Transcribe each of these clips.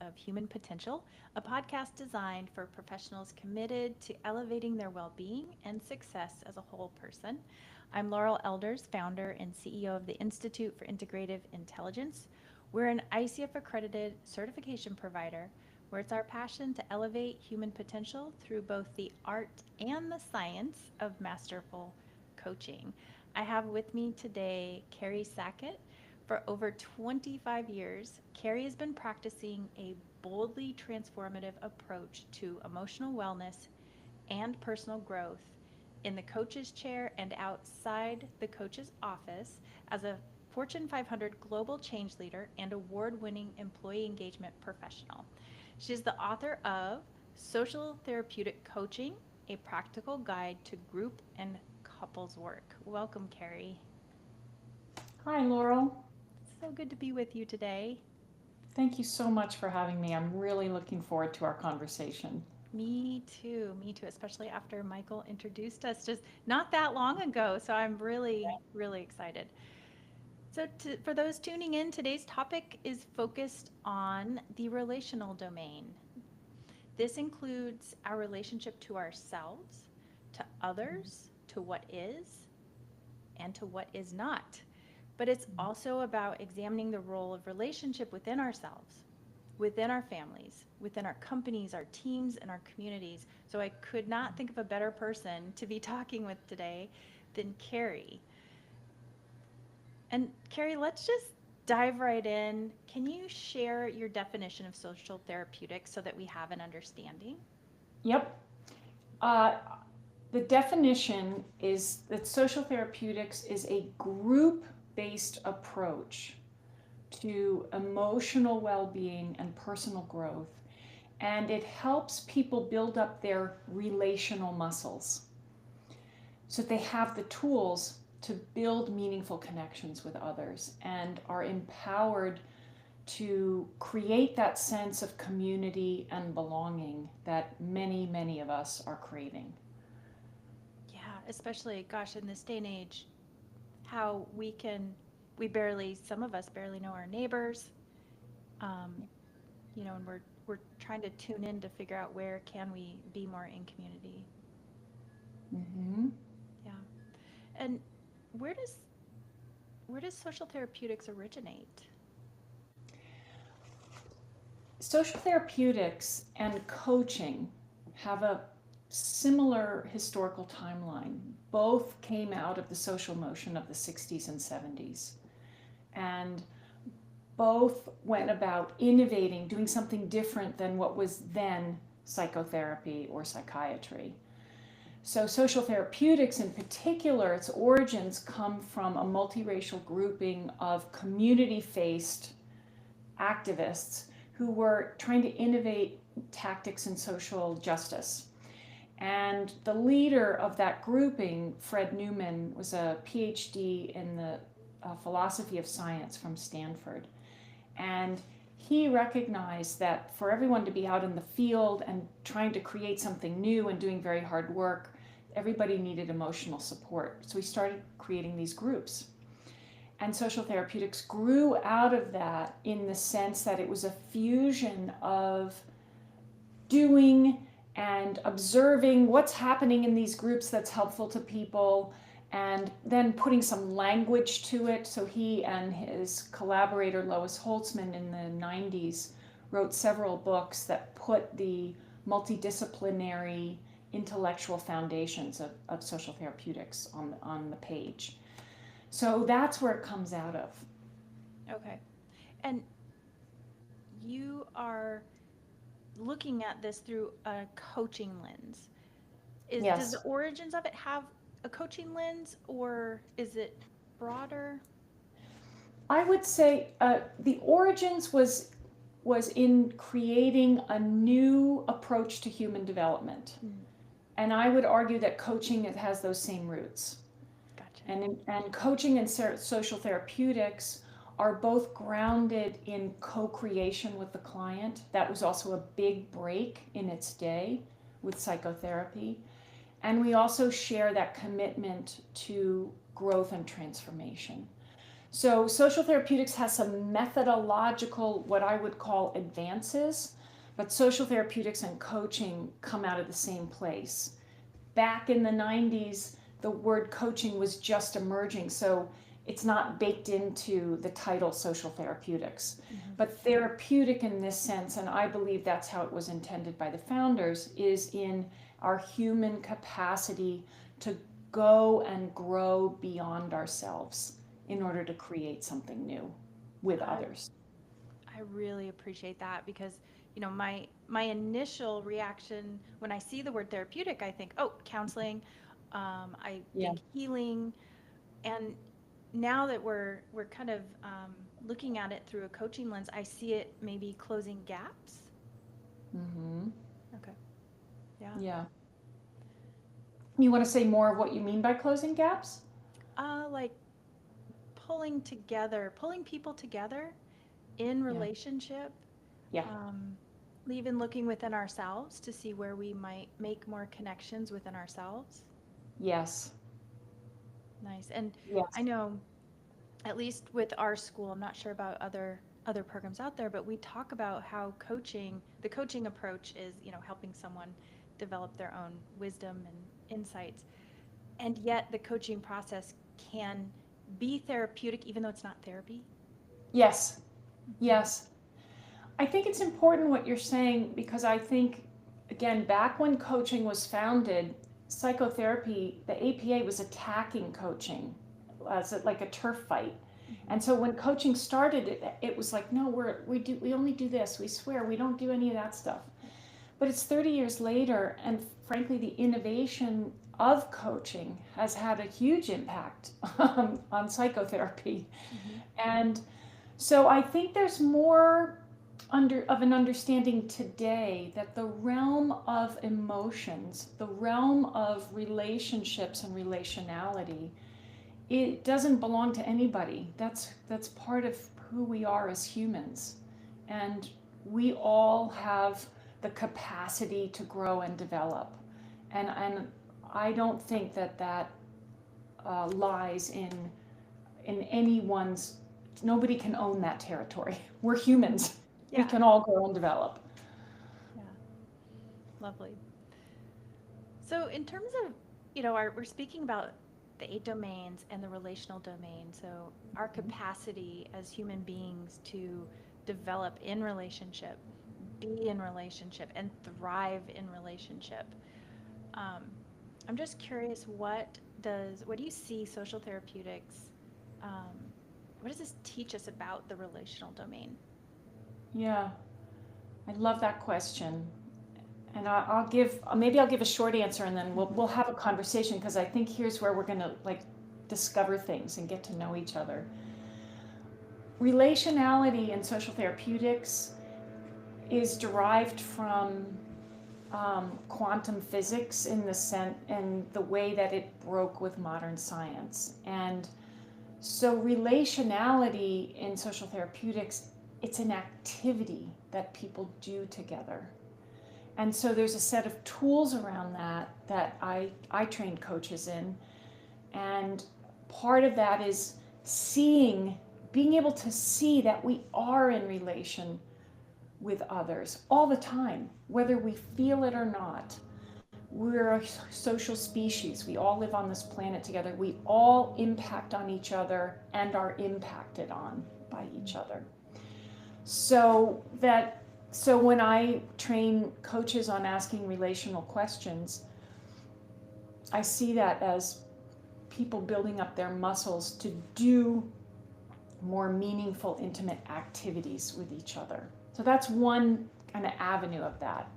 of Human Potential, a podcast designed for professionals committed to elevating their well being and success as a whole person. I'm Laurel Elders, founder and CEO of the Institute for Integrative Intelligence. We're an ICF accredited certification provider where it's our passion to elevate human potential through both the art and the science of masterful coaching. I have with me today Carrie Sackett. For over 25 years, Carrie has been practicing a boldly transformative approach to emotional wellness and personal growth in the coach's chair and outside the coach's office as a Fortune 500 global change leader and award winning employee engagement professional. She's the author of Social Therapeutic Coaching, a practical guide to group and couples work. Welcome, Carrie. Hi, Laurel. So good to be with you today. Thank you so much for having me. I'm really looking forward to our conversation. Me too, especially after Michael introduced us just not that long ago. So I'm really, really excited. For those tuning in, today's topic is focused on the relational domain. This includes our relationship to ourselves, to others, to what is, and to what is not. But it's also about examining the role of relationship within ourselves, within our families, within our companies, our teams, and our communities. So I could not think of a better person to be talking with today than Carrie. And Carrie, let's just dive right in. Can you share your definition of social therapeutics so that we have an understanding? Yep. Uh, the definition is that social therapeutics is a group based approach to emotional well being and personal growth. And it helps people build up their relational muscles so that they have the tools to build meaningful connections with others and are empowered to create that sense of community and belonging that many, many of us are craving. Yeah, especially, gosh, in this day and age, how some of us barely know our neighbors, um, and we're trying to tune in to figure out where can we be more in community. Mm-hmm. Yeah. And where does where does social therapeutics originate? Social therapeutics and coaching have a similar historical timeline. Both came out of the social motion of the 60s and 70s. And both went about innovating, doing something different than what was then psychotherapy or psychiatry. So, social therapeutics in particular, its origins come from a multiracial grouping of community faced activists who were trying to innovate tactics in social justice. And the leader of that grouping, Fred Newman, was a PhD in the philosophy of science from Stanford. And he recognized that for everyone to be out in the field and trying to create something new and doing very hard work, everybody needed emotional support. So he started creating these groups. And social therapeutics grew out of that in the sense that it was a fusion of doing and observing what's happening in these groups that's helpful to people, and then putting some language to it. So he and his collaborator Lois Holtzman in the 90s wrote several books that put the multidisciplinary intellectual foundations of social therapeutics on the page. So that's where it comes out of. Okay. And you are looking at this through a coaching lens. Does Yes. the origins of it have a coaching lens, or is it broader? I would say the origins was in creating a new approach to human development. Mm, And I would argue that coaching it has those same roots. gotcha. And coaching and social therapeutics are both grounded in co-creation with the client. That was also a big break in its day with psychotherapy. And we also share that commitment to growth and transformation. So social therapeutics has some methodological, what I would call advances, but social therapeutics and coaching come out of the same place. Back in the 90s, the word coaching was just emerging, so it's not baked into the title social therapeutics. But therapeutic in this sense, and I believe that's how it was intended by the founders, is in our human capacity to go and grow beyond ourselves in order to create something new with others. I really appreciate that because, my initial reaction when I see the word therapeutic, I think, oh, counseling, I Yeah. think healing, and now that we're kind of looking at it through a coaching lens, I see it maybe closing gaps. Mm-hmm. Okay. Yeah. Yeah. You want to say more of what you mean by closing gaps? Like pulling people together in Yeah. relationship, Yeah. um, even looking within ourselves to see where we might make more connections within ourselves. Yes. Nice. And I Yes. know, at least with our school, I'm not sure about other programs out there, but we talk about how the coaching approach is, helping someone develop their own wisdom and insights. And yet the coaching process can be therapeutic even though it's not therapy. Yes. Yes. I think it's important what you're saying because I think, again, back when coaching was founded, psychotherapy, the APA was attacking coaching as like a turf fight. And so when coaching started, it was like, no, we only do this. We swear we don't do any of that stuff. But it's 30 years later, and frankly, the innovation of coaching has had a huge impact on psychotherapy. And so I think there's more of an understanding today that the realm of emotions, the realm of relationships and relationality, it doesn't belong to anybody. That's part of who we are as humans. And we all have the capacity to grow and develop. And I don't think that lies in anyone's. Nobody can own that territory. We're humans. We Yeah. can all grow and develop. Yeah. Lovely. So in terms of, we're speaking about the 8 domains and the relational domain. So our capacity as human beings to develop in relationship, be in relationship, and thrive in relationship. Um, I'm just curious, what do you see social therapeutics? Um, what does this teach us about the relational domain? Yeah, I love that question. And I'll give a short answer and then we'll have a conversation because I think here's where we're going to like discover things and get to know each other. Relationality in social therapeutics is derived from quantum physics in the way that it broke with modern science. And so relationality in social therapeutics, it's an activity that people do together. And so there's a set of tools around that I train coaches in. And part of that is being able to see that we are in relation with others all the time, whether we feel it or not. We're a social species. We all live on this planet together. We all impact on each other and are impacted on by each other. So when I train coaches on asking relational questions, I see that as people building up their muscles to do more meaningful, intimate activities with each other. So that's one kind of avenue of that.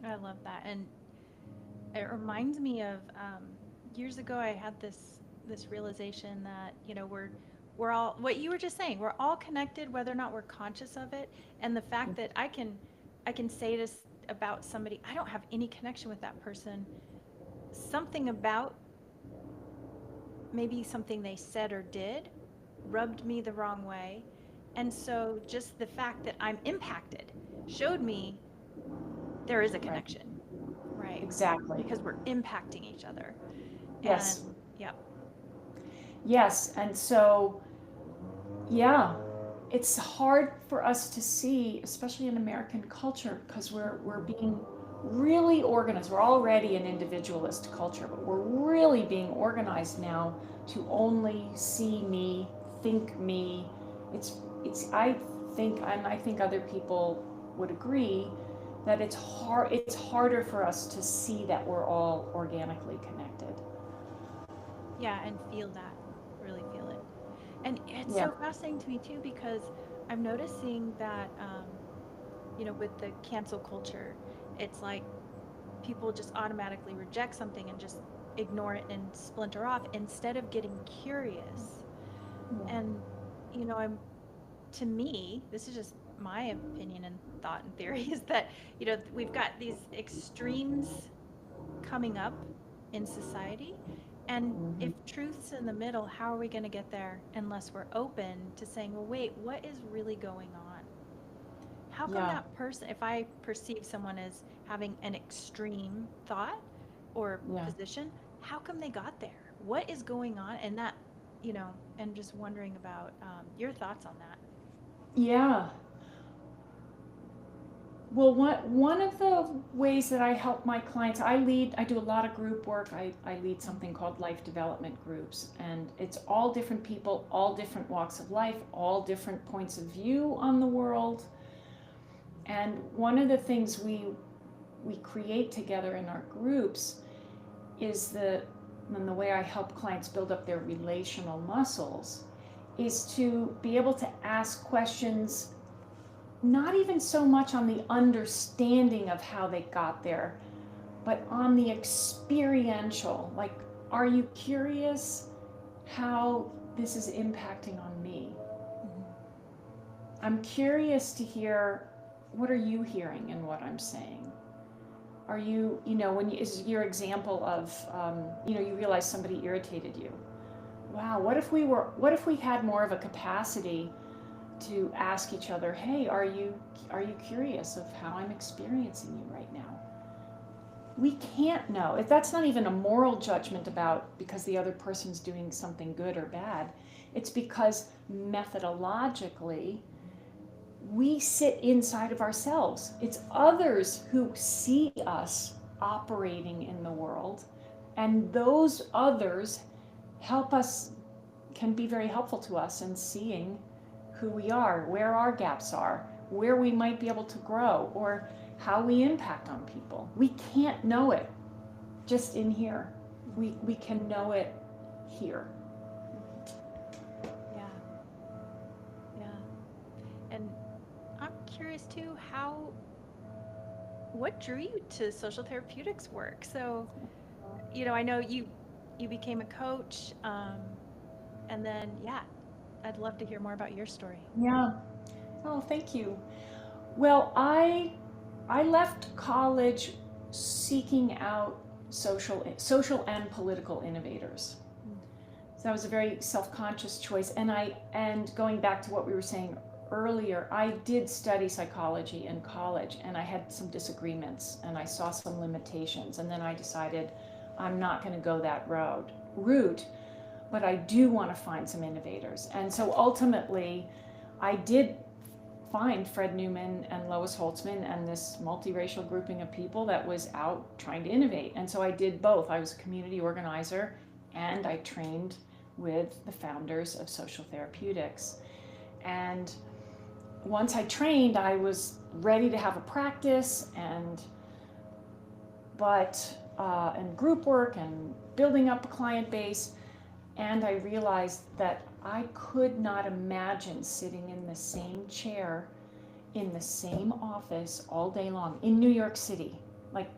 I love that, and it reminds me of years ago. I had this realization that we're all, what you were just saying. We're all connected, whether or not we're conscious of it. And the fact that I can say this about somebody, I don't have any connection with that person. Something about maybe something they said or did rubbed me the wrong way. And so just the fact that I'm impacted showed me there is a connection, right? Exactly. Because we're impacting each other. Yes. And yeah. Yes, and so, yeah, it's hard for us to see, especially in American culture, because we're being really organized. We're already an individualist culture, but we're really being organized now to only see me, think me. It's I think, and I think other people would agree, that it's harder for us to see that we're all organically connected. Yeah, and feel that, really feel it. And it's Yeah. so fascinating to me too, because I'm noticing that, with the cancel culture, it's like people just automatically reject something and just ignore it and splinter off instead of getting curious. And, I'm to me, this is just my opinion and thought and theory is that, we've got these extremes coming up in society. And Mhm. if truth's in the middle, how are we going to get there unless we're open to saying, well, wait, what is really going on? How come Yeah. that person, if I perceive someone as having an extreme thought or Yeah. position, how come they got there? What is going on? And that, and just wondering about your thoughts on that. Yeah. Well, one of the ways that I help my clients, I do a lot of group work. I lead something called life development groups, and it's all different people, all different walks of life, all different points of view on the world. And one of the things we create together in our groups is and the way I help clients build up their relational muscles is to be able to ask questions, not even so much on the understanding of how they got there, but on the experiential. Like, are you curious how this is impacting on me? Mhm. I'm curious to hear, what are you hearing in what I'm saying? Are you, when you, is your example of, you realize somebody irritated you. Wow, what if we had more of a capacity to ask each other, hey, are you curious of how I'm experiencing you right now? We can't know. If that's not even a moral judgment about because the other person's doing something good or bad. It's because methodologically we sit inside of ourselves. It's others who see us operating in the world, and those others help us, can be very helpful to us in seeing who we are, where our gaps are, where we might be able to grow, or how we impact on people. We can't know it just in here. We can know it here. Yeah, yeah. And I'm curious too, what drew you to social therapeutics work? So, I know you became a coach, and then yeah, I'd love to hear more about your story. Yeah. Oh, thank you. Well, I left college seeking out social and political innovators. Mm. So that was a very self-conscious choice. And going back to what we were saying earlier, I did study psychology in college, and I had some disagreements and I saw some limitations, and then I decided I'm not going to go that route, but I do want to find some innovators. And so ultimately I did find Fred Newman and Lois Holtzman and this multiracial grouping of people that was out trying to innovate. And so I did both. I was a community organizer and I trained with the founders of Social Therapeutics. And once I trained, I was ready to have a practice and group work and building up a client base. And I realized that I could not imagine sitting in the same chair in the same office all day long in New York City. Like,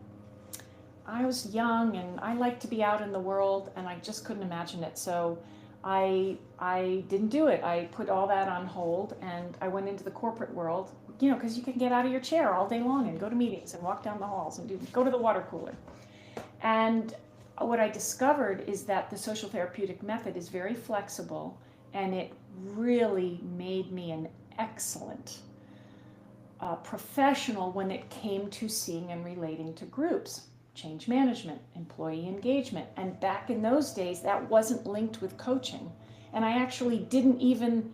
I was young and I liked to be out in the world, and I just couldn't imagine it. So I didn't do it. I put all that on hold and I went into the corporate world, because you can get out of your chair all day long and go to meetings and walk down the halls and go to the water cooler. And what I discovered is that the social therapeutic method is very flexible, and it really made me an excellent professional when it came to seeing and relating to groups. change management, employee engagement. And back in those days, that wasn't linked with coaching. And I actually didn't even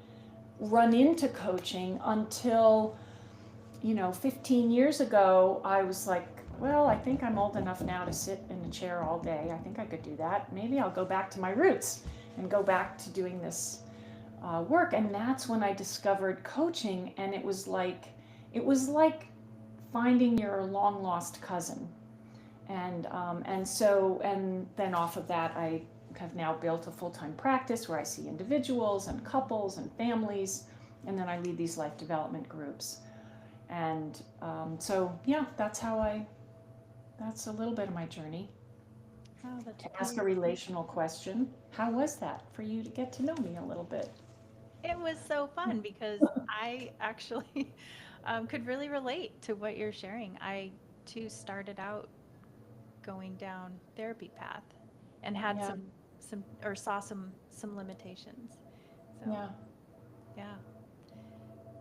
run into coaching until, 15 years ago. I was like, well, I think I'm old enough now to sit in a chair all day. I think I could do that. Maybe I'll go back to my roots and go back to doing this work. And that's when I discovered coaching. And it was like finding your long lost cousin. And then off of that, I have now built a full-time practice where I see individuals and couples and families, and then I lead these life development groups. And that's that's a little bit of my journey. Oh, that's To ask a relational question, how was that for you to get to know me a little bit? It was so fun because I actually could really relate to what you're sharing. I too started out going down therapy path and had Yeah, some or saw some limitations. So yeah, yeah,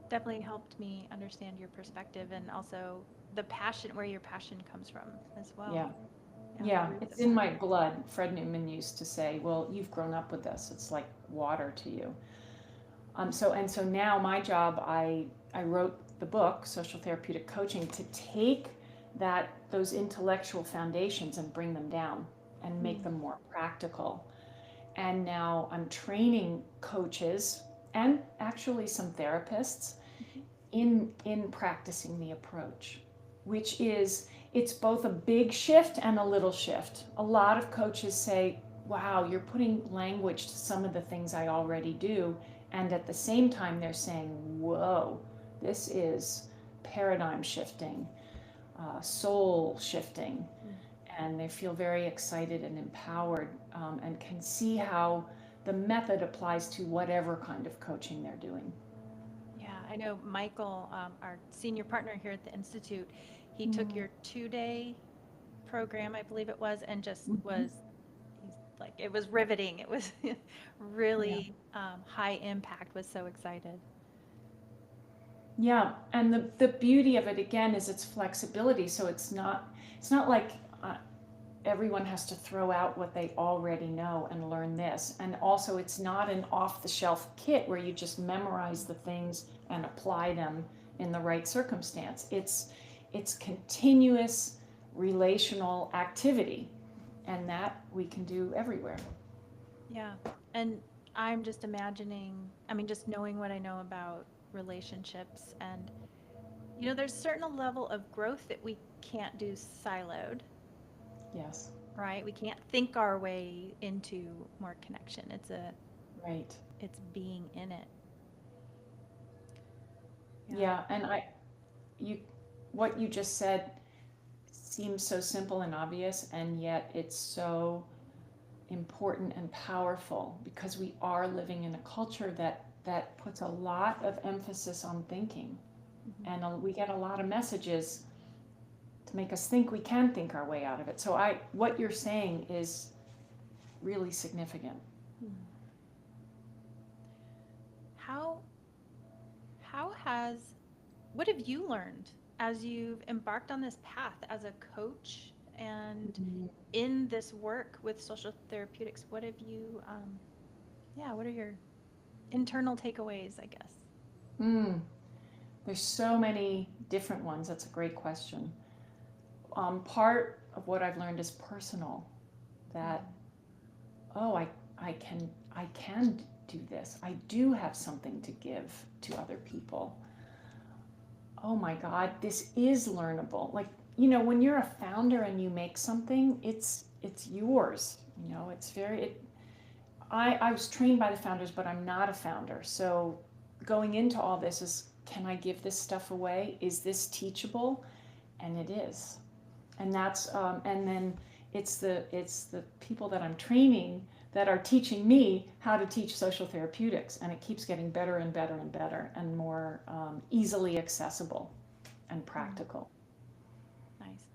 definitely helped me understand your perspective and also the passion, where your passion comes from as well. yeah. Yeah, the Yeah, roots it's of in that. my blood. Fred Newman used to say, well, you've grown up with this. It's like water to you. So now my job, I wrote the book, Social Therapeutic Coaching, to take those intellectual foundations and bring them down and make Mm. them more practical. And now I'm training coaches and actually some therapists Mhm. in practicing the approach, which is, it's both a big shift and a little shift. A lot of coaches say, wow, you're putting language to some of the things I already do. And at the same time, they're saying, whoa, this is paradigm shifting, soul shifting. Mm. And they feel very excited and empowered, and can see how the method applies to whatever kind of coaching they're doing. Yeah, I know Michael, our senior partner here at the Institute, he took Mm. your 2-day program, I believe it was, and just Mhm. he's like, it was riveting. It was Yeah. really high impact, was so excited. Yeah, and the beauty of it again is its flexibility. So it's not like everyone has to throw out what they already know and learn this. And also, it's not an off-the-shelf kit where you just memorize the things and apply them in the right circumstance. It's continuous relational activity, and that we can do everywhere. Yeah. And I'm just imagining, I mean, just knowing what I know about relationships and, there's certain level of growth that we can't do siloed, Yes, right? We can't think our way into more connection. right. It's being in it. Yeah. Yeah, and you, what you just said seems so simple and obvious, and yet it's so important and powerful because we are living in a culture that puts a lot of emphasis on thinking, Mhm. and we get a lot of messages to make us think we can think our way out of it. So what you're saying is really significant. Hmm. How how has what have you learned as you've embarked on this path as a coach and Mhm. in this work with social therapeutics? What have you yeah, what are your internal takeaways, I guess? Mm, there's so many different ones. That's a great question. Part of what I've learned is personal. That, Mm. oh, I can do this. I do have something to give to other people. Oh my God, this is learnable. Like, when you're a founder and you make something, it's yours. It's I was trained by the founders, but I'm not a founder. So going into all this is, can I give this stuff away? Is this teachable? And it is. And then it's the people that I'm training that are teaching me how to teach social therapeutics, and it keeps getting better and better and better and more easily accessible and Mm. practical. Nice.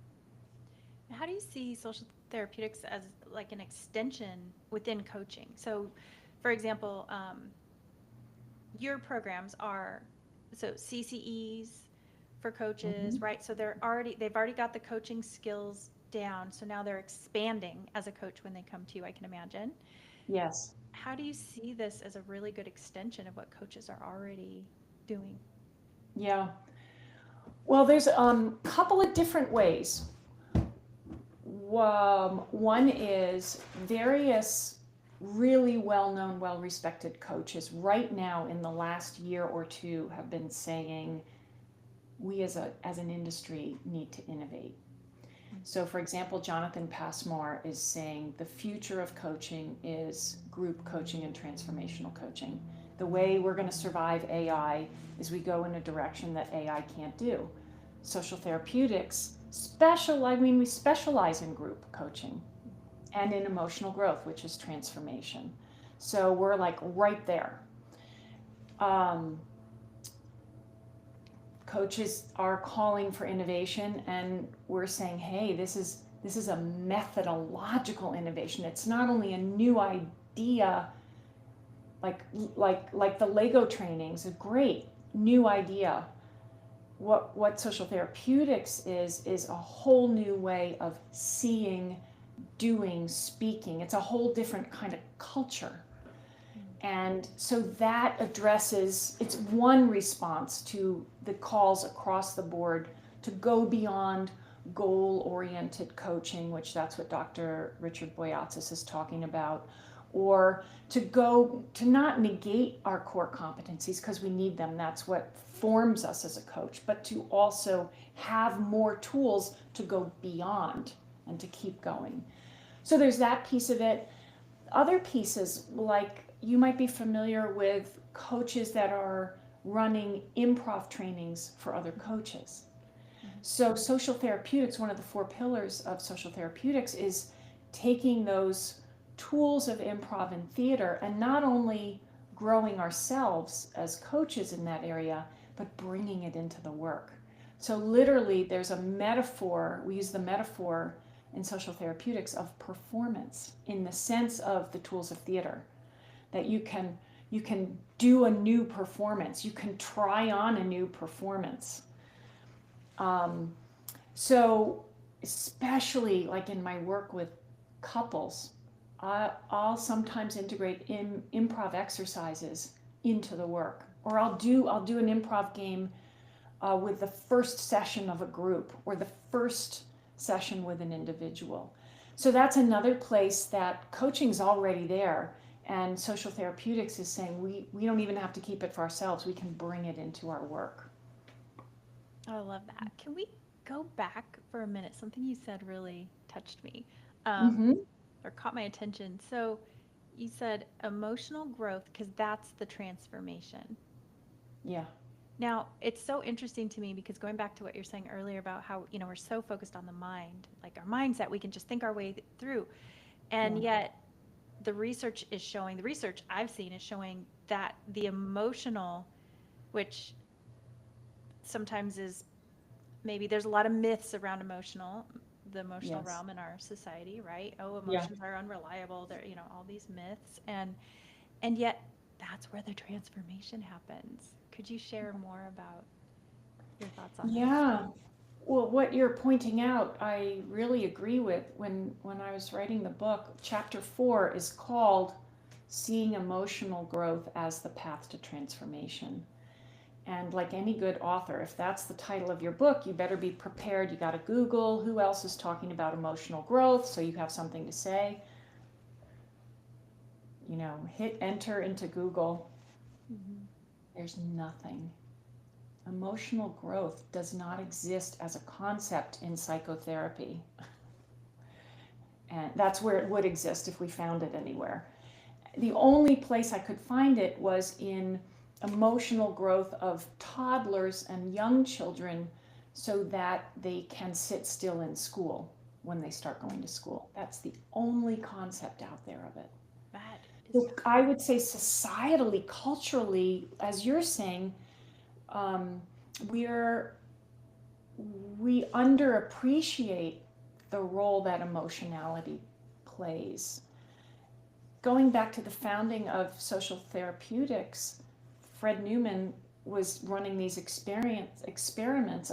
How do you see social therapeutics as like an extension within coaching? So, for example, your programs are so CCEs for Mm-hmm. coaches, right? So they've already got the coaching skills down. So now they're expanding as a coach when they come to you, I can imagine. Yes. How do you see this as a really good extension of what coaches are already doing? Yeah. Well, there's a couple of different ways. One is various really well-known, well-respected coaches right now in the last year or two have been saying we as an industry need to innovate. So for example, Jonathan Passmore is saying the future of coaching is group coaching and transformational coaching. The way we're going to survive AI is we go in a direction that AI can't do. Social therapeutics we specialize in group coaching and in emotional growth, which is transformation. So we're like right there. Coaches are calling for innovation, and we're saying, hey, this is a methodological innovation. It's not only a new idea, like the Lego trainings, a great new idea. What social therapeutics is a whole new way of seeing, doing, speaking. It's a whole different kind of culture. And so that addresses, it's one response to the calls across the board to go beyond goal-oriented coaching, which that's what Dr. Richard Boyatzis is talking about, or to not negate our core competencies because we need them. That's what forms us as a coach, but to also have more tools to go beyond and to keep going. So there's that piece of it. Other pieces, like you might be familiar with coaches that are running improv trainings for other coaches. So social therapeutics, one of the 4 pillars of social therapeutics is taking those tools of improv and theater and not only growing ourselves as coaches in that area, but bringing it into the work. So literally there's a metaphor, we use the metaphor in social therapeutics of performance in the sense of the tools of theater, that you can do a new performance, you can try on a new performance. So especially like in my work with couples, I'll sometimes integrate improv exercises into the work, or I'll do an improv game with the first session of a group or the first session with an individual. So that's another place that coaching's already there, and social therapeutics is saying we don't even have to keep it for ourselves, we can bring it into our work. Oh, I love that. Can we go back for a minute? Something you said really touched me, Mm-hmm. or caught my attention. So you said emotional growth because that's the transformation. Yeah. Now, it's so interesting to me because going back to what you're saying earlier about how, we're so focused on the mind, like our mindset, we can just think our way through. And Yeah. yet the research I've seen is showing that the emotional, which sometimes is maybe there's a lot of myths around the emotional Yes. realm in our society, right? Oh, Yeah. emotions are unreliable. They're, all these myths. And yet that's where the transformation happens. Could you share more about your thoughts on that? Yeah. Well, what you're pointing out, I really agree with. When I was writing the book, chapter 4 is called Seeing Emotional Growth as the Path to Transformation. And like any good author, if that's the title of your book, you better be prepared. You got to Google who else is talking about emotional growth so you have something to say. Hit enter into Google. Mm-hmm. There's nothing. Emotional growth does not exist as a concept in psychotherapy. And that's where it would exist if we found it anywhere. The only place I could find it was in emotional growth of toddlers and young children so that they can sit still in school when they start going to school. That's the only concept out there of it. That is So I would say societally, culturally, as you're saying, we underappreciate the role that emotionality plays. Going back to the founding of social therapeutics, Fred Newman was running these experiments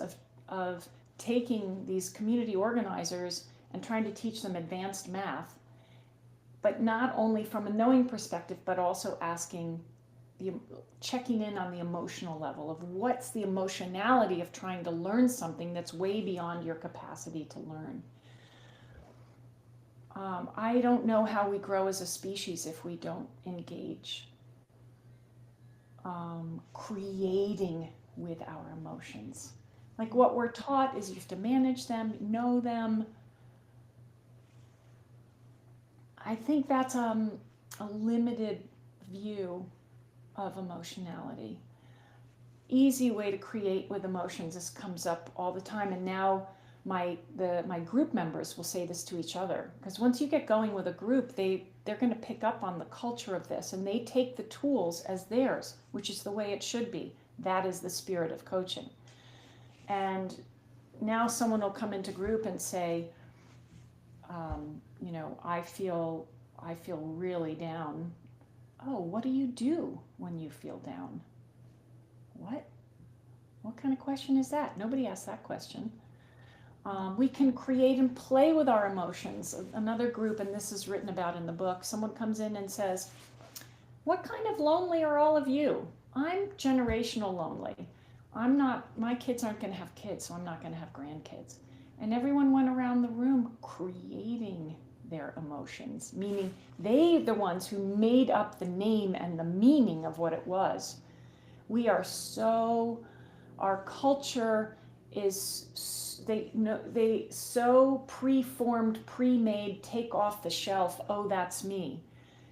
of taking these community organizers and trying to teach them advanced math, but not only from a knowing perspective, but also checking in on the emotional level of what's the emotionality of trying to learn something that's way beyond your capacity to learn. I don't know how we grow as a species if we don't engage creating with our emotions. Like what we're taught is you have to manage them, know them. I think that's a limited view of emotionality. Easy way to create with emotions. This comes up all the time, and now my group members will say this to each other, because once you get going with a group, they're going to pick up on the culture of this, and they take the tools as theirs, which is the way it should be. That is the spirit of coaching. And now someone will come into group and say, I feel really down. Oh, what do you do when you feel down? What kind of question is that? Nobody asked that question. We can create and play with our emotions. Another group, and this is written about in the book, someone comes in and says, what kind of lonely are all of you? I'm generational lonely. My kids aren't going to have kids, so I'm not going to have grandkids. And everyone went around the room creating their emotions, meaning they the ones who made up the name and the meaning of what it was. Our culture is, they so preformed, pre-made, take off the shelf, oh, that's me.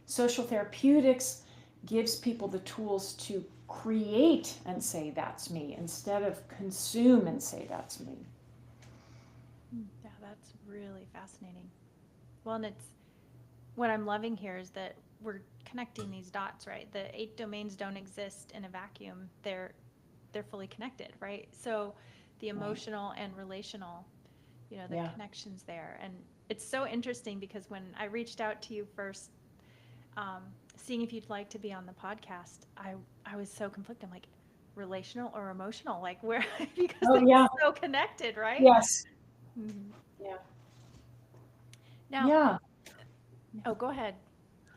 Social therapeutics gives people the tools to create and say that's me instead of consume and say that's me. Yeah, that's really fascinating. Well, and what I'm loving here is that we're connecting these dots, right? The 8 domains don't exist in a vacuum. They're fully connected, right? So the emotional and relational, the connections there. And it's so interesting because when I reached out to you first, seeing if you'd like to be on the podcast, I was so conflicted. I'm like, relational or emotional? Like where, because they're so connected, right? Yes. Mm-hmm. Yeah. Now, oh, go ahead.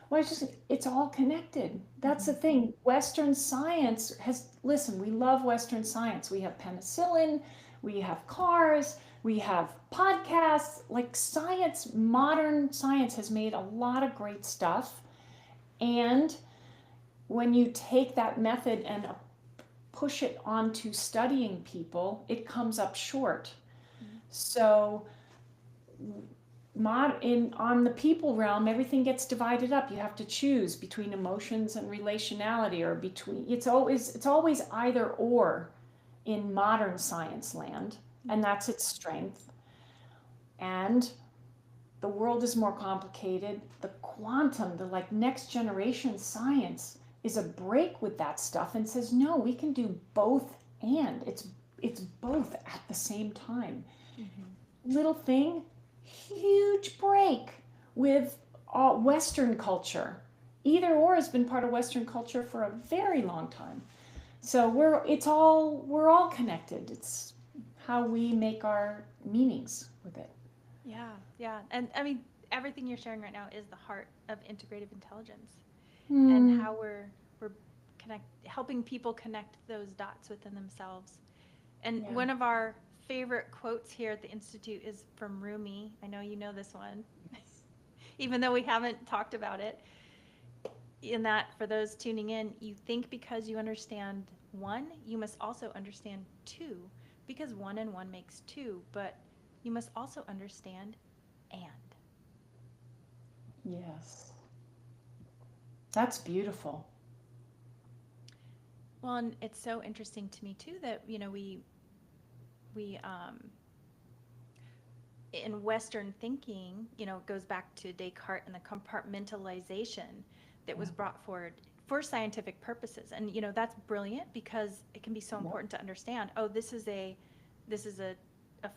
Well, it's all connected. That's the thing. Western science listen, we love Western science. We have penicillin, we have cars, we have podcasts. Like science, modern science has made a lot of great stuff. And when you take that method and push it onto studying people, it comes up short. So on the people realm, everything gets divided up. You have to choose between emotions and relationality, or it's always either or in modern science land, and that's its strength. And the world is more complicated. The quantum, the next generation science is a break with that stuff and says, no, we can do both, and it's both at the same time. Little thing, huge break with Western culture. Either or has been part of Western culture for a very long time. So we're all connected. It's how we make our meanings with it. Yeah. And I mean, everything you're sharing right now is the heart of integrative intelligence and how we're helping people connect those dots within themselves. And one of our favorite quotes here at the Institute is from Rumi. I know you know this one, even though we haven't talked about it. In that, for those tuning in, you think because you understand one, you must also understand two, because 1 and 1 makes 2, but you must also understand and. Yes. That's beautiful. Well, and it's so interesting to me too that, we in Western thinking, it goes back to Descartes and the compartmentalization that was brought forward for scientific purposes. And, that's brilliant because it can be so important to understand, oh, this is a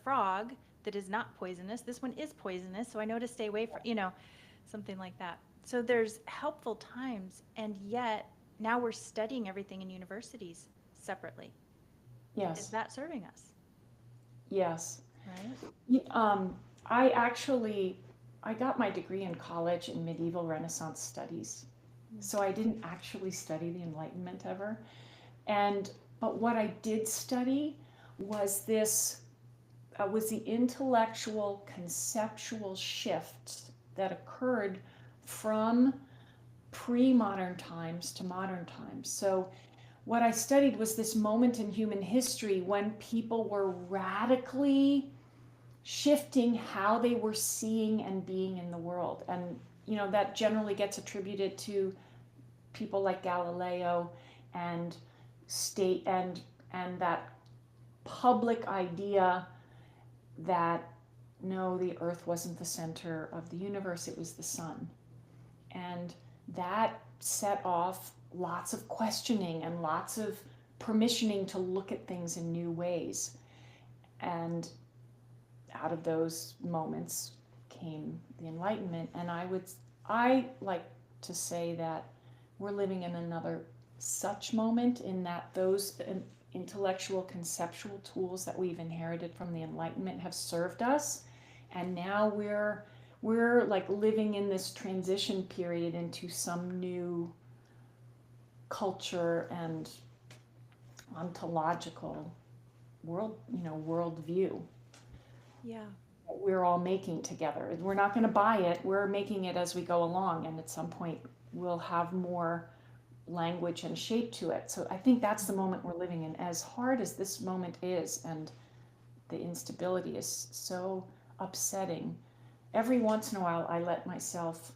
frog that is not poisonous. This one is poisonous, so I know to stay away from, something like that. So there's helpful times, and yet now we're studying everything in universities separately. Yes. Is that serving us? Yes. Right? I got my degree in college in medieval Renaissance studies. So I didn't actually study the Enlightenment ever. But what I did study was the intellectual conceptual shift that occurred from pre-modern times to modern times. So what I studied was this moment in human history when people were radically shifting how they were seeing and being in the world. And that generally gets attributed to people like Galileo and state and that public idea that no, the earth wasn't the center of the universe, it was the sun. And that set off lots of questioning and lots of permissioning to look at things in new ways. And out of those moments came the Enlightenment. And I like to say that we're living in another such moment, in that those intellectual conceptual tools that we've inherited from the Enlightenment have served us, and now we're like living in this transition period into some new culture and ontological worldview. Yeah. We're all making together. We're not going to buy it. We're making it as we go along, and at some point we'll have more language and shape to it. So I think that's the moment we're living in. As hard as this moment is, and the instability is so upsetting, every once in a while I let myself,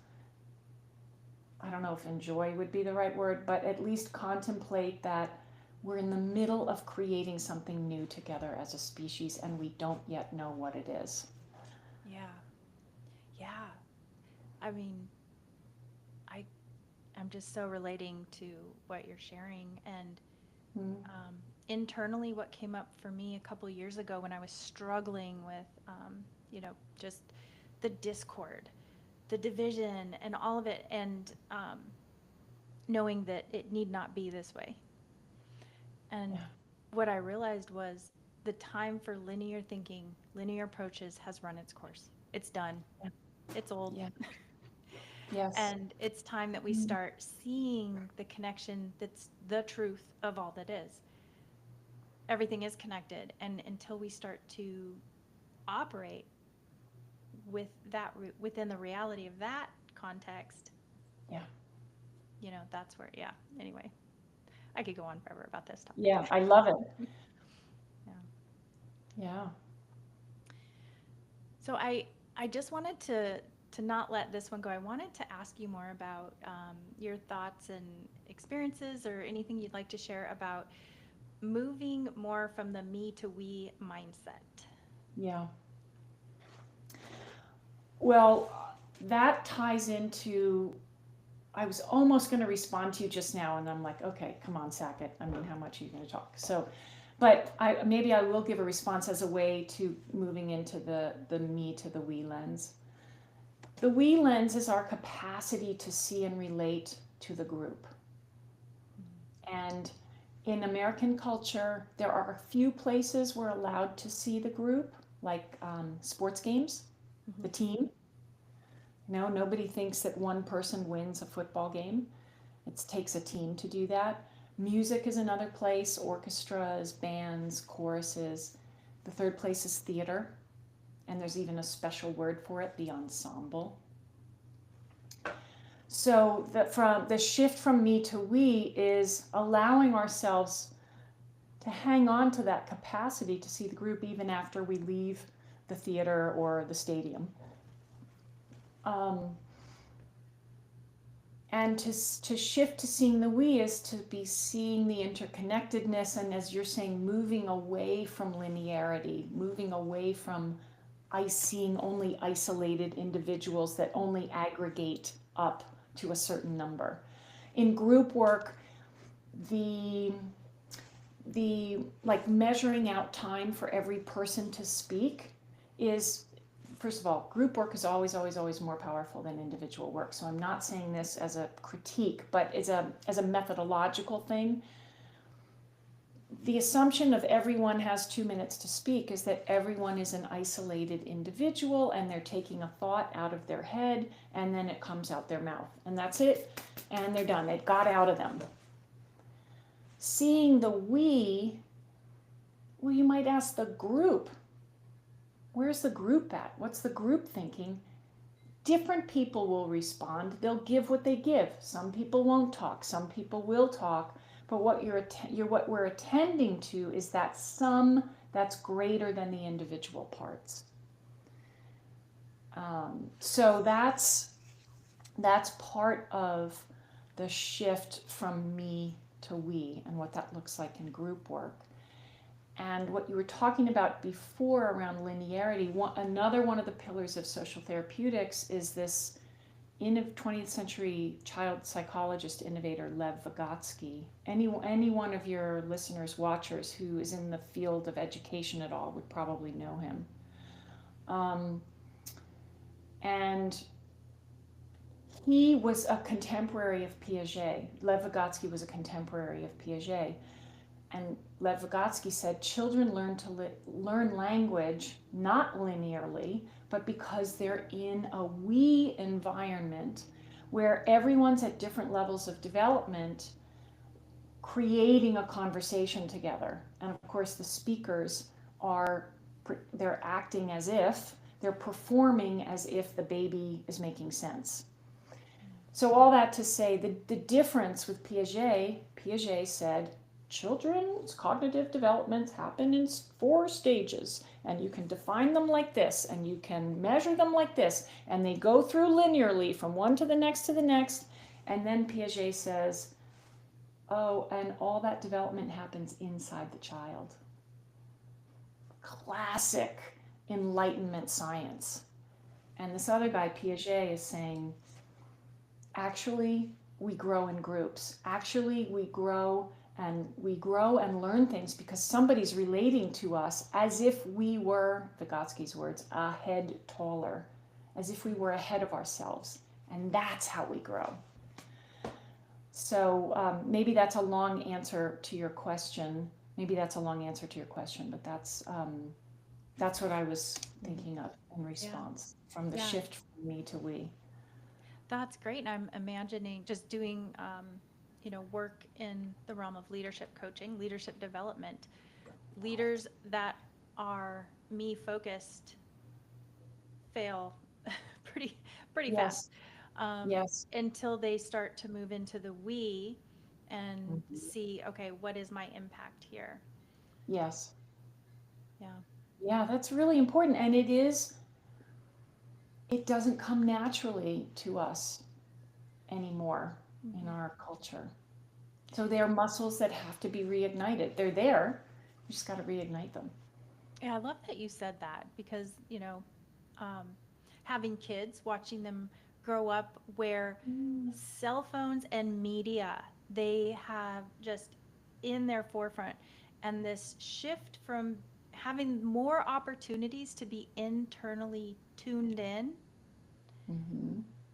I don't know if enjoy would be the right word, but at least contemplate that we're in the middle of creating something new together as a species, and we don't yet know what it is. Yeah. Yeah. I mean, I'm just so relating to what you're sharing. And internally, what came up for me a couple years ago when I was struggling with, just the discord, the division, and all of it, and knowing that it need not be this way. And what I realized was the time for linear thinking, linear approaches has run its course. It's done. Yeah. It's old. Yeah. Yes. And it's time that we start seeing the connection that's the truth of all that is. Everything is connected. And until we start to operate with that, within the reality of that context, that's where, anyway, I could go on forever about this topic. Yeah, I love it. Yeah. So I just wanted to not let this one go. I wanted to ask you more about your thoughts and experiences, or anything you'd like to share about moving more from the me to we mindset. Yeah. Well, that ties into, I was almost going to respond to you just now, and I'm like, okay, come on, Sackett. I mean, how much are you going to talk? So, but maybe I will give a response as a way to moving into the me to the we lens. The we lens is our capacity to see and relate to the group. And in American culture, there are a few places we're allowed to see the group, like sports games, the team. Nobody thinks that one person wins a football game. It takes a team to do that. Music is another place, orchestras, bands, choruses. The third place is theater, and there's even a special word for it, the ensemble. So the shift from me to we is allowing ourselves to hang on to that capacity to see the group even after we leave the theater or the stadium. And to shift to seeing the we is to be seeing the interconnectedness, and as you're saying, moving away from linearity, moving away from seeing only isolated individuals that only aggregate up to a certain number. In group work, the like measuring out time for every person to speak is, first of all, group work is always, always, always more powerful than individual work. So I'm not saying this as a critique, but as a methodological thing. the assumption of everyone has 2 minutes to speak is that everyone is an isolated individual and they're taking a thought out of their head and then it comes out their mouth and that's it and they're done. It got out of them. Seeing the we, well, you might ask the group, where's the group at? What's the group thinking? Different people will respond. They'll give what they give. Some people won't talk. Some people will talk. But what what we're attending to is that sum that's greater than the individual parts. So that's part of the shift from me to we and what that looks like in group work. And what you were talking about before around linearity, another one of the pillars of social therapeutics is this 20th century child psychologist innovator Lev Vygotsky. Any one of your listeners, watchers who is in the field of education at all would probably know him. And he was a contemporary of Piaget. Lev Vygotsky was a contemporary of Piaget. And Lev Vygotsky said children learn to learn language not linearly, but because they're in a we environment where everyone's at different levels of development, creating a conversation together. And of course, the speakers they're acting as if, they're performing as if the baby is making sense. So all that to say, the difference with Piaget said, children's cognitive developments happen in 4 stages, and you can define them like this, and you can measure them like this, and they go through linearly from one to the next, and then Piaget says, oh, and all that development happens inside the child. Classic Enlightenment science. And this other guy, Piaget, is saying, actually, we grow in groups. Actually, we grow and learn things because somebody's relating to us as if we were, Vygotsky's words, a head taller, as if we were ahead of ourselves. And that's how we grow. So maybe that's a long answer to your question. But that's what I was thinking of in response from the shift from me to we. That's great. And I'm imagining just doing, work in the realm of leadership coaching, leadership development. Leaders that are me focused fail pretty fast. Yes. Until they start to move into the we and see, okay, what is my impact here? Yes. Yeah. Yeah, that's really important. And it doesn't come naturally to us anymore in our culture. So they are muscles that have to be reignited. They're there. You just got to reignite them. Yeah, I love that you said that because, having kids, watching them grow up where cell phones and media, they have just in their forefront, and this shift from having more opportunities to be internally tuned in,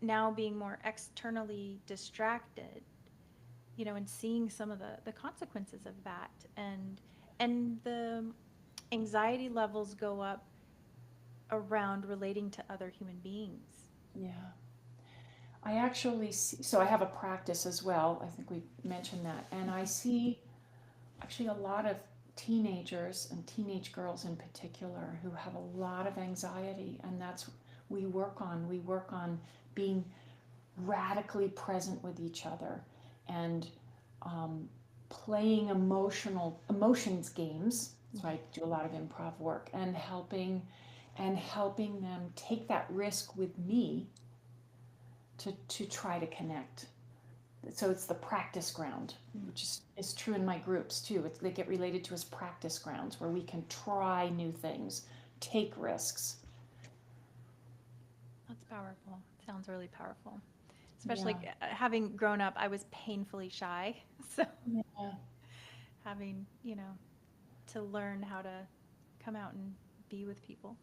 now being more externally distracted, and seeing some of the consequences of that, and the anxiety levels go up around relating to other human beings. Yeah. I actually see, so I have a practice as well. I think we mentioned that. And I see actually a lot of teenagers and teenage girls in particular who have a lot of anxiety. And that's, we work on being radically present with each other and playing emotions games. So I do a lot of improv work and helping them take that risk with me to try to connect. So it's the practice ground, which is true in my groups too. They get related to as practice grounds where we can try new things, take risks. That's powerful. Sounds really powerful. Especially having grown up, I was painfully shy. So having, to learn how to come out and be with people.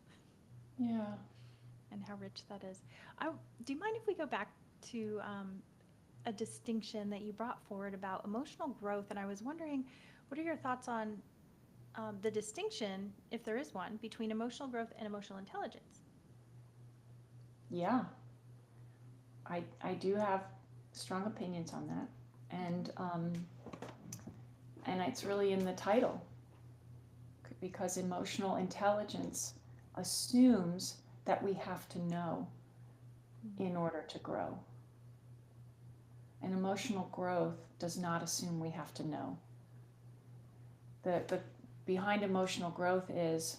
Yeah. And how rich that is. Do you mind if we go back to a distinction that you brought forward about emotional growth? And I was wondering, What are your thoughts on the distinction, if there is one, between emotional growth and emotional intelligence? Yeah, I do have strong opinions on that, and it's really in the title, because emotional intelligence assumes that we have to know in order to grow. And emotional growth does not assume we have to know. The behind emotional growth is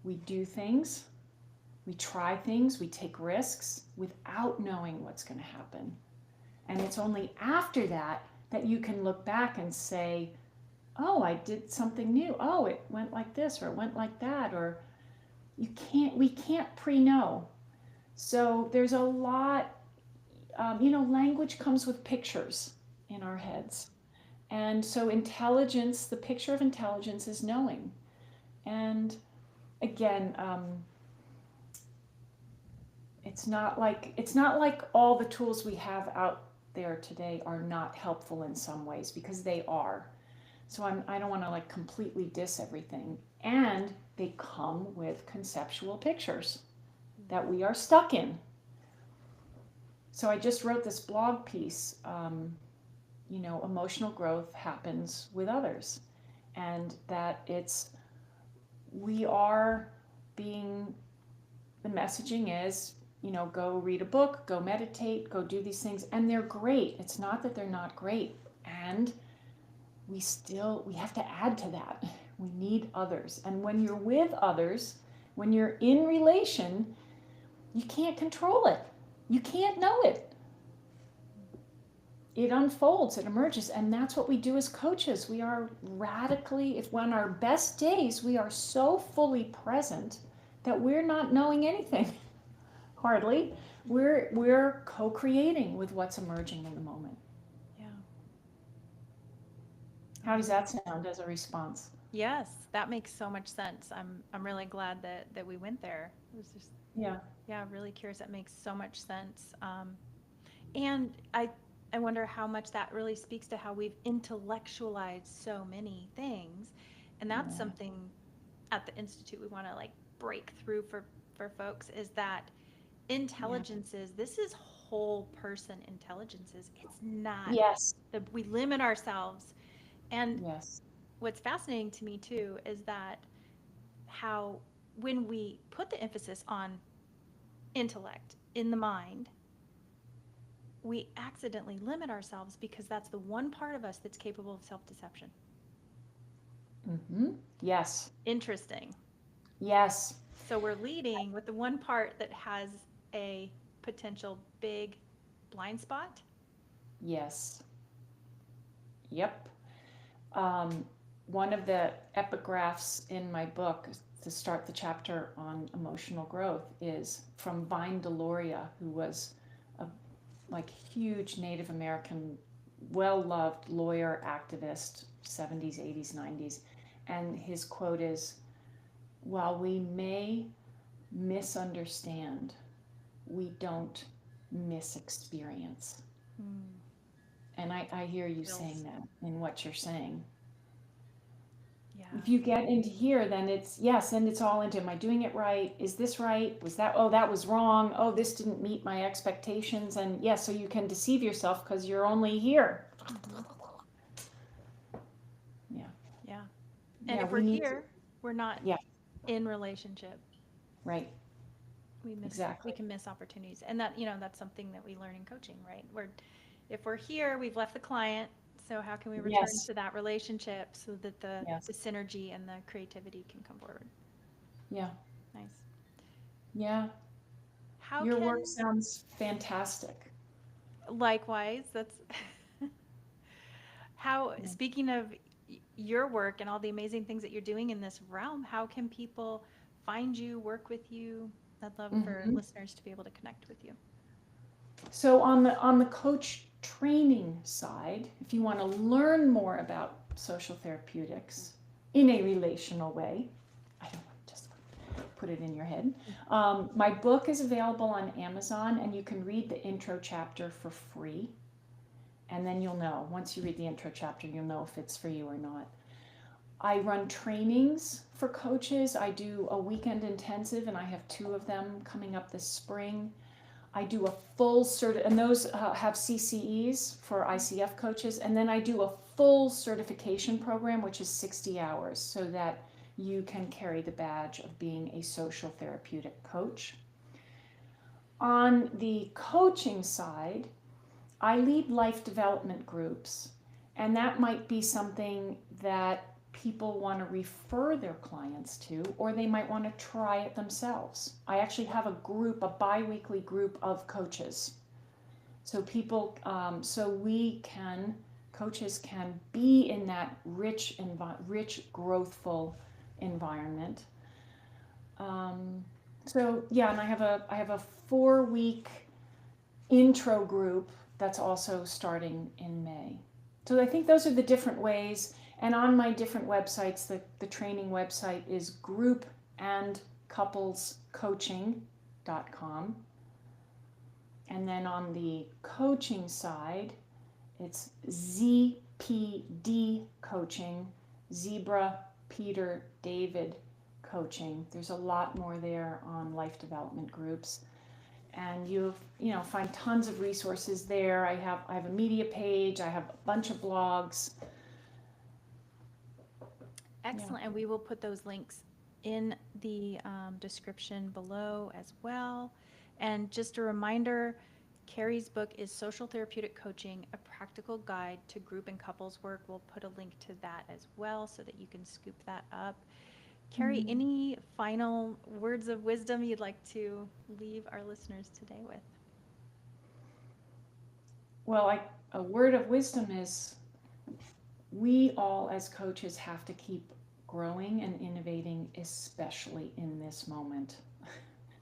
we do things, we try things, we take risks without knowing what's going to happen. And it's only after that that you can look back and say, oh, I did something new. Oh, it went like this, or it went like that, or we can't pre-know. So there's a lot, language comes with pictures in our heads. And so intelligence, the picture of intelligence is knowing. And again, it's not like all the tools we have out there today are not helpful in some ways, because they are. So I don't want to like completely diss everything. And they come with conceptual pictures that we are stuck in. So I just wrote this blog piece, emotional growth happens with others, and that the messaging is, go read a book, go meditate, go do these things, and they're great. It's not that they're not great. And we have to add to that. We need others. And when you're with others, when you're in relation, you can't control it. You can't know it. It unfolds, it emerges, and that's what we do as coaches. We are on our best days, we are so fully present that we're not knowing anything, hardly. We're co-creating with what's emerging in the moment. Yeah. How does that sound as a response? Yes, that makes so much sense. I'm really glad that we went there. It was just really curious. That makes so much sense. And I wonder how much that really speaks to how we've intellectualized so many things. And that's something at the Institute we want to like break through for folks, is that this is whole person intelligences. It's not we limit ourselves. And what's fascinating to me too is that how when we put the emphasis on intellect in the mind, we accidentally limit ourselves, because that's the one part of us that's capable of self-deception. Mm-hmm. Yes. Interesting. Yes. So we're leading with the one part that has a potential big blind spot. Yes. Yep. One of the epigraphs in my book to start the chapter on emotional growth is from Vine Deloria, who was a huge Native American, well-loved lawyer, activist, 70s, 80s, 90s. And his quote is, while we may misunderstand, we don't misexperience. And I hear you saying that in what you're saying. Yeah. If you get into here, then it's all into, am I doing it right? Is this right? Was that, oh, that was wrong. Oh, this didn't meet my expectations. And so you can deceive yourself because you're only here. Yeah. And if we're here, we're not in relationship. Right. We can miss opportunities. And that, that's something that we learn in coaching, right? If we're here, we've left the client. So how can we return to that relationship so that the synergy and the creativity can come forward? Yeah. Nice. Yeah. Your work sounds fantastic. Likewise. That's speaking of your work and all the amazing things that you're doing in this realm, how can people find you, work with you? I'd love for listeners to be able to connect with you. So on the coach training side, if you want to learn more about social therapeutics in a relational way, I don't want to just put it in your head. My book is available on Amazon, and you can read the intro chapter for free. And then you'll know, once you read the intro chapter, you'll know if it's for you or not. I run trainings for coaches. I do a weekend intensive, and I have 2 of them coming up this spring. I do a full and those have CCEs for ICF coaches, and then I do a full certification program, which is 60 hours, so that you can carry the badge of being a social therapeutic coach. On the coaching side, I lead life development groups, and that might be something that people want to refer their clients to, or they might want to try it themselves. I actually have a group, a bi-weekly group of coaches. So coaches can be in that rich, growthful environment. And I have a 4-week intro group that's also starting in May. So I think those are the different ways. And on my different websites, the training website is groupandcouplescoaching.com. And then on the coaching side, it's ZPD coaching, Zebra, Peter, David coaching. There's a lot more there on life development groups. And you find tons of resources there. I have a media page. I have a bunch of blogs. Excellent. And we will put those links in the description below as well. And just a reminder, Carrie's book is Social Therapeutic Coaching, a practical guide to group and couples work. We'll put a link to that as well so that you can scoop that up. Carrie, any final words of wisdom you'd like to leave our listeners today with? Well, a word of wisdom is we all as coaches have to keep growing and innovating, especially in this moment.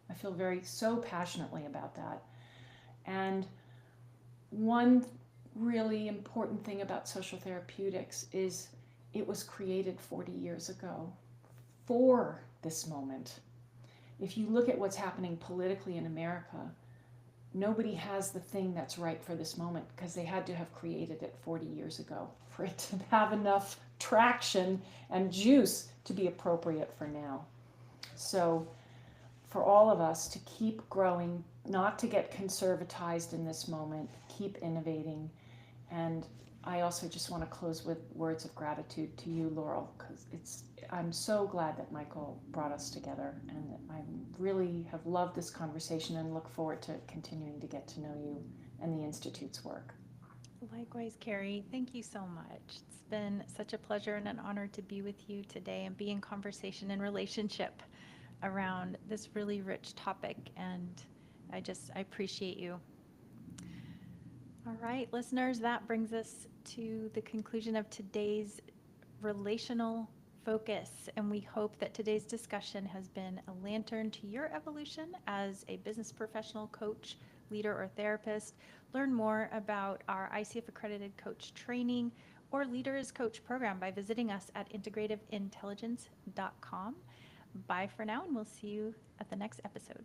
I feel so passionately about that. And one really important thing about social therapeutics is it was created 40 years ago for this moment. If you look at what's happening politically in America, nobody has the thing that's right for this moment because they had to have created it 40 years ago for it to have enough traction and juice to be appropriate for now. So for all of us to keep growing, not to get conservatized in this moment, keep innovating. And I also just want to close with words of gratitude to you, Laurel, because I'm so glad that Michael brought us together, and that I really have loved this conversation and look forward to continuing to get to know you and the Institute's work. Likewise, Carrie, thank you so much. It's been such a pleasure and an honor to be with you today and be in conversation and relationship around this really rich topic, and I appreciate you. All right, listeners, that brings us to the conclusion of today's relational focus, and we hope that today's discussion has been a lantern to your evolution as a business professional, coach, leader, or therapist. Learn more about our ICF accredited coach training or Leader as Coach program by visiting us at integrativeintelligence.com. Bye for now, and we'll see you at the next episode.